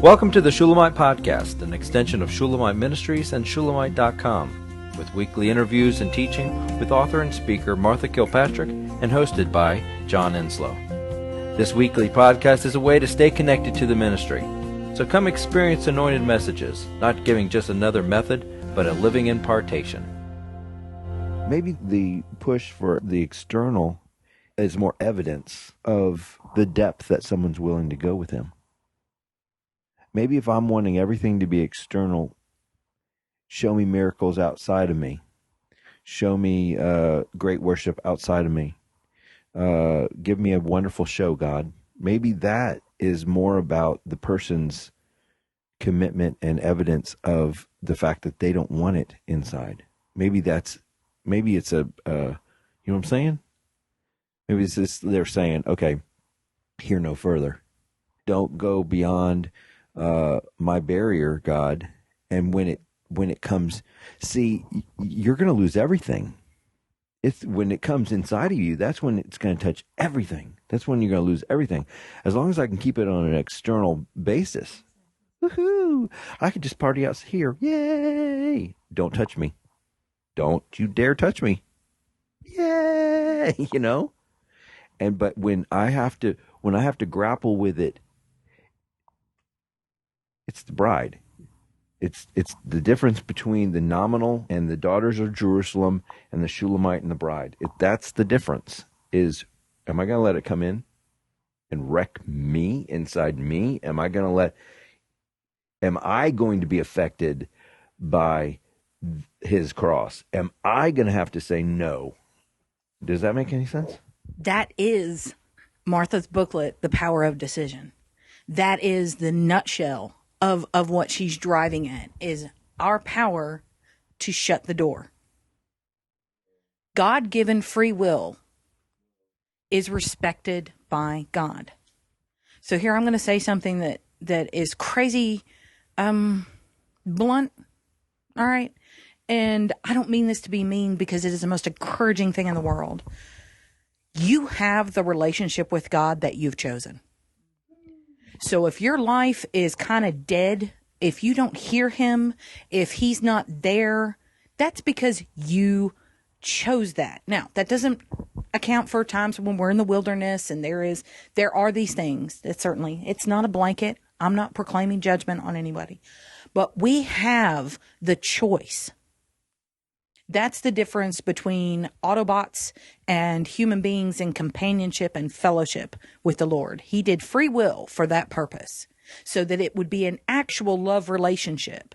Welcome to the Shulamite Podcast, an extension of Shulamite Ministries and Shulamite.com, with weekly interviews and teaching with author and speaker Martha Kilpatrick and hosted by John Enslow. This weekly podcast is a way to stay connected to the ministry. So come experience anointed messages, not giving just another method, but a living impartation. Maybe the push for the external is more evidence of the depth that someone's willing to go with him. Maybe if I'm wanting everything to be external, show me miracles outside of me, show me great worship outside of me, give me a wonderful show, God. Maybe that is more about the person's commitment and evidence of the fact that they don't want it inside. Maybe it's a, you know what I'm saying? Maybe it's just they're saying, okay, hear no further. Don't go beyond my barrier, God. And when it comes, see, you're going to lose everything. It's when it comes inside of you, that's when it's going to touch everything. That's when you're going to lose everything. As long as I can keep it on an external basis, woohoo! I could just party out here. Yay! Don't touch me. Don't you dare touch me. Yay! You know? But when I have to grapple with it, it's the bride. It's the difference between the nominal and the daughters of Jerusalem and the Shulamite and the bride. That's the difference. Is, am I going to let it come in and wreck me inside me? Am I going to be affected by his cross? Am I going to have to say no? Does that make any sense? That is Martha's booklet, The Power of Decision. That is the nutshell of what she's driving at, is our power to shut the door. God-given free will is respected by God. So here I'm going to say something that is crazy, blunt, all right? And I don't mean this to be mean, because it is the most encouraging thing in the world. You have the relationship with God that you've chosen. So if your life is kind of dead, if you don't hear him, if he's not there, that's because you chose that. Now, that doesn't account for times when we're in the wilderness and there are these things. That certainly, it's not a blanket. I'm not proclaiming judgment on anybody, but we have the choice. That's the difference between Autobots and human beings in companionship and fellowship with the Lord. He did free will for that purpose, so that it would be an actual love relationship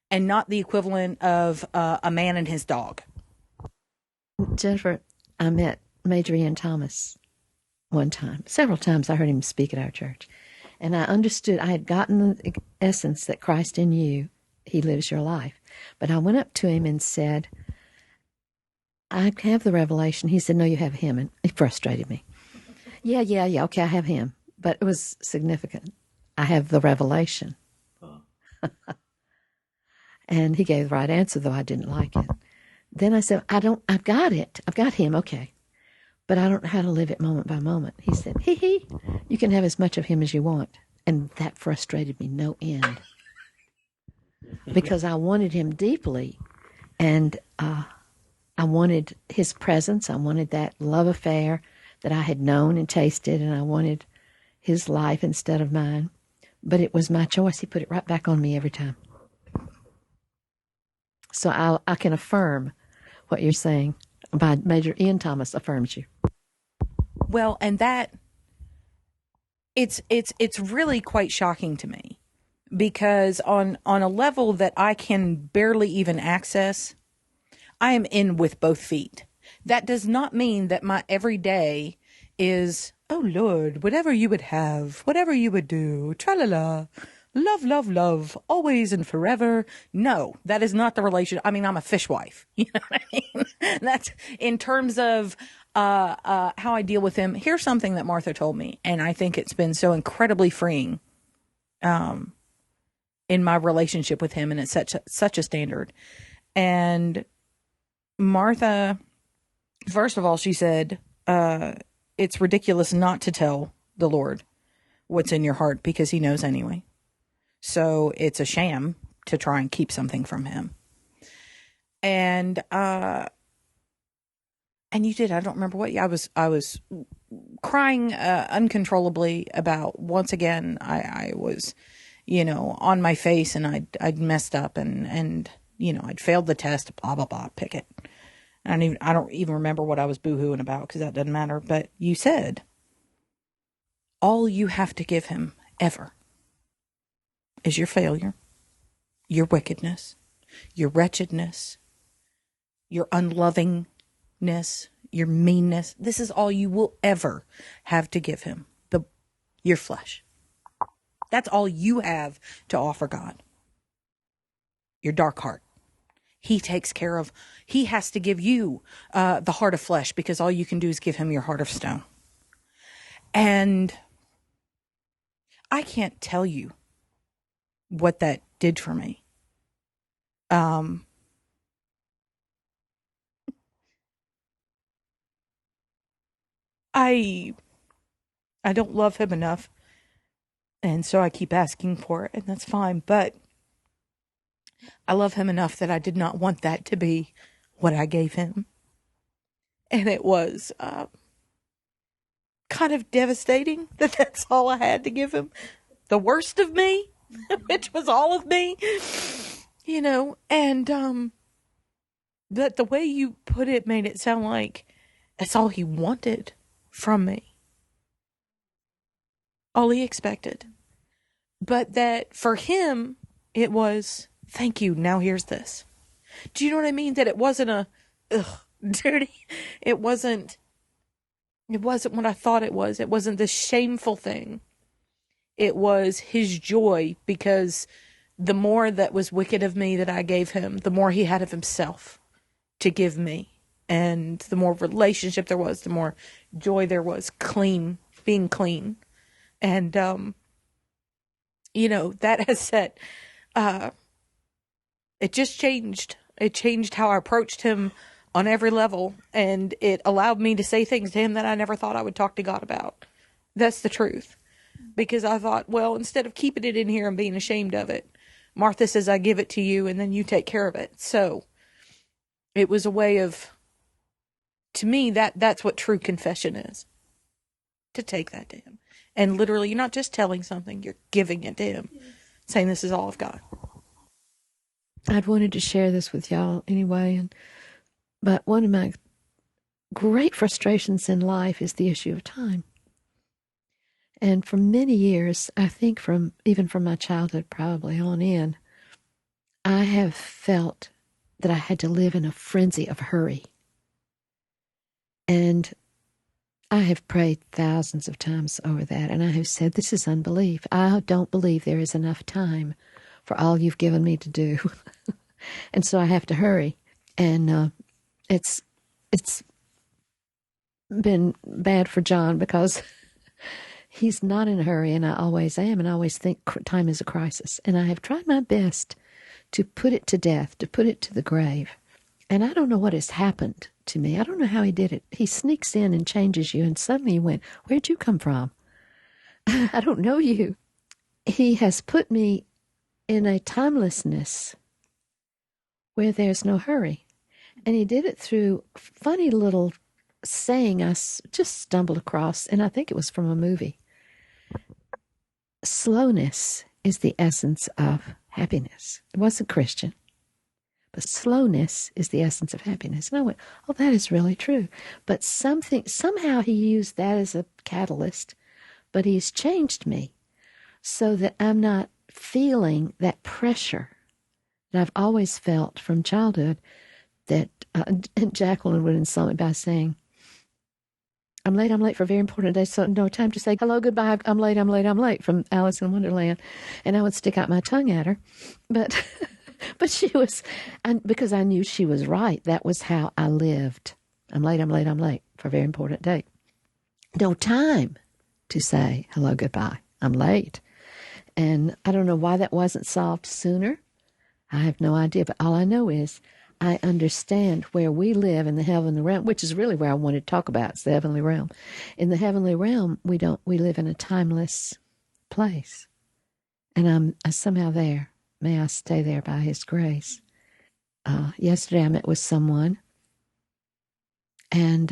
and not the equivalent of a man and his dog. Jennifer, I met Major Ian Thomas one time. Several times I heard him speak at our church. And I understood, I had gotten the essence that Christ in you, he lives your life. But I went up to him and said, I have the revelation. He said, no, you have him. And he frustrated me. Yeah, okay, I have him. But it was significant. I have the revelation. And he gave the right answer, though I didn't like it. Then I said, I've got it. I've got him, okay. But I don't know how to live it moment by moment. He said, you can have as much of him as you want. And that frustrated me no end. Because I wanted him deeply, and I wanted his presence. I wanted that love affair that I had known and tasted, and I wanted his life instead of mine. But it was my choice. He put it right back on me every time. So I can affirm what you're saying. By Major Ian Thomas affirms you. Well, and that it's really quite shocking to me. Because on a level that I can barely even access, I am in with both feet. That does not mean that my everyday is, oh Lord, whatever you would have, whatever you would do, tra-la-la, love, love, love, always and forever. No, that is not the relation. I mean, I'm a fishwife. You know what I mean? That's in terms of how I deal with him. Here's something that Martha told me, and I think it's been so incredibly freeing. In my relationship with him, and it's such a standard. And Martha, first of all, she said, it's ridiculous not to tell the Lord what's in your heart, because he knows anyway. So it's a sham to try and keep something from him. And you did. I don't remember what. I was crying uncontrollably about, once again, I was, on my face, and I'd messed up, and I'd failed the test, blah, blah, blah, pick it. I don't even remember what I was boo-hooing about, because that doesn't matter. But you said, all you have to give him ever is your failure, your wickedness, your wretchedness, your unlovingness, your meanness. This is all you will ever have to give him. Your flesh. That's all you have to offer God. Your dark heart. He takes care of. He has to give you the heart of flesh, because all you can do is give him your heart of stone. And I can't tell you what that did for me. I don't love him enough, and so I keep asking for it, and that's fine. But I love him enough that I did not want that to be what I gave him. And it was kind of devastating that that's all I had to give him. The worst of me, which was all of me, and but the way you put it made it sound like that's all he wanted from me. All he expected. But that for him, it was, thank you, now here's this. Do you know what I mean? That it wasn't dirty. It wasn't what I thought it was. It wasn't the shameful thing. It was his joy, because the more that was wicked of me that I gave him, the more he had of himself to give me. And the more relationship there was, the more joy there was, being clean. And, that has set, it just changed. It changed how I approached him on every level. And it allowed me to say things to him that I never thought I would talk to God about. That's the truth. Because I thought, well, instead of keeping it in here and being ashamed of it, Martha says, I give it to you and then you take care of it. So it was a way of, to me, that's what true confession is. To take that to him. And literally, you're not just telling something, you're giving it to him. Saying, this is all of God. I'd wanted to share this with y'all anyway. But one of my great frustrations in life is the issue of time. And for many years, I think even from my childhood probably on in, I have felt that I had to live in a frenzy of hurry. And I have prayed thousands of times over that, and I have said, this is unbelief. I don't believe there is enough time for all you've given me to do. And so I have to hurry. And it's been bad for John, because he's not in a hurry, and I always am, and I always think time is a crisis. And I have tried my best to put it to death, to put it to the grave. And I don't know what has happened to me. I don't know how he did it. He sneaks in and changes you, and suddenly you went, where'd you come from? I don't know you. He has put me in a timelessness where there's no hurry. And he did it through funny little saying I just stumbled across, and I think it was from a movie. Slowness is the essence of happiness. It wasn't Christian. But slowness is the essence of happiness. And I went, oh, that is really true. But somehow he used that as a catalyst, but he's changed me so that I'm not feeling that pressure that I've always felt from childhood, that Jacqueline would insult me by saying, I'm late for a very important day, so no time to say hello, goodbye, I'm late, from Alice in Wonderland. And I would stick out my tongue at her. But but she was, and because I knew she was right, that was how I lived. I'm late for a very important day. No time to say hello, goodbye, I'm late. And I don't know why that wasn't solved sooner. I have no idea, but all I know is I understand where we live in the heavenly realm, which is really where I wanted to talk about. It's the heavenly realm. In the heavenly realm, we live in a timeless place. And I'm somehow there. May I stay there by His grace. Yesterday I met with someone, and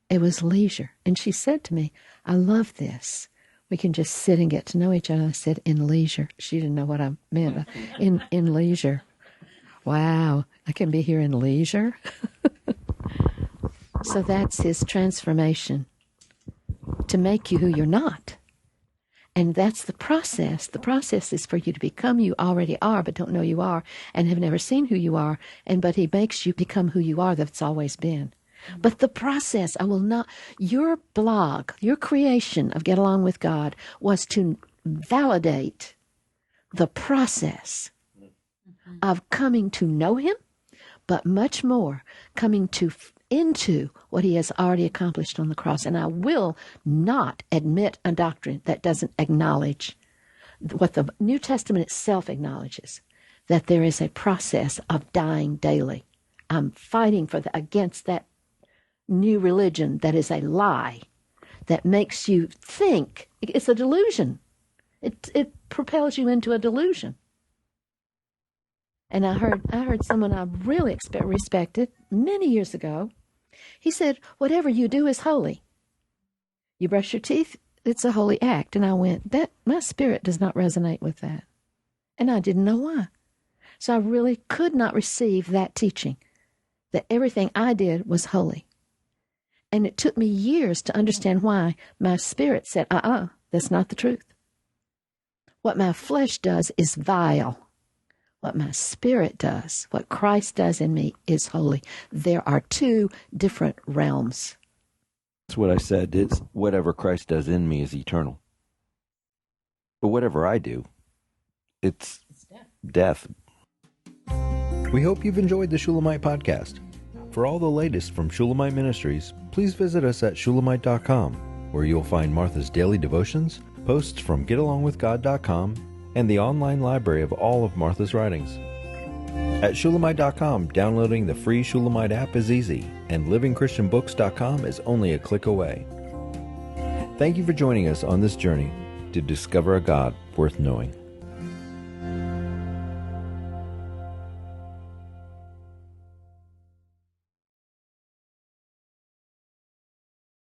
it was leisure. And she said to me, I love this. We can just sit and get to know each other. I said, in leisure. She didn't know what I meant. In leisure. Wow, I can be here in leisure. So that's His transformation, to make you who you're not. And that's the process. The process is for you to become you already are, but don't know you are, and have never seen who you are. But He makes you become who you are that's always been. But the process, your blog, your creation of Get Along with God was to validate the process of coming to know Him, but much more coming into what He has already accomplished on the cross. And I will not admit a doctrine that doesn't acknowledge what the New Testament itself acknowledges, that there is a process of dying daily. I'm fighting against that new religion that is a lie, that makes you think. It's a delusion. It propels you into a delusion. And I heard someone I really respected many years ago. He said, whatever you do is holy. You brush your teeth, it's a holy act. And I went, my spirit does not resonate with that. And I didn't know why. So I really could not receive that teaching, that everything I did was holy. And it took me years to understand why my spirit said, that's not the truth. What my flesh does is vile. What my spirit does, what Christ does in me, is holy. There are two different realms. That's what I said. It's whatever Christ does in me is eternal. But whatever I do, it's death. We hope you've enjoyed the Shulamite podcast. For all the latest from Shulamite Ministries, please visit us at shulamite.com, where you'll find Martha's daily devotions, posts from getalongwithgod.com, and the online library of all of Martha's writings. At Shulamite.com, downloading the free Shulamite app is easy, and livingchristianbooks.com is only a click away. Thank you for joining us on this journey to discover a God worth knowing.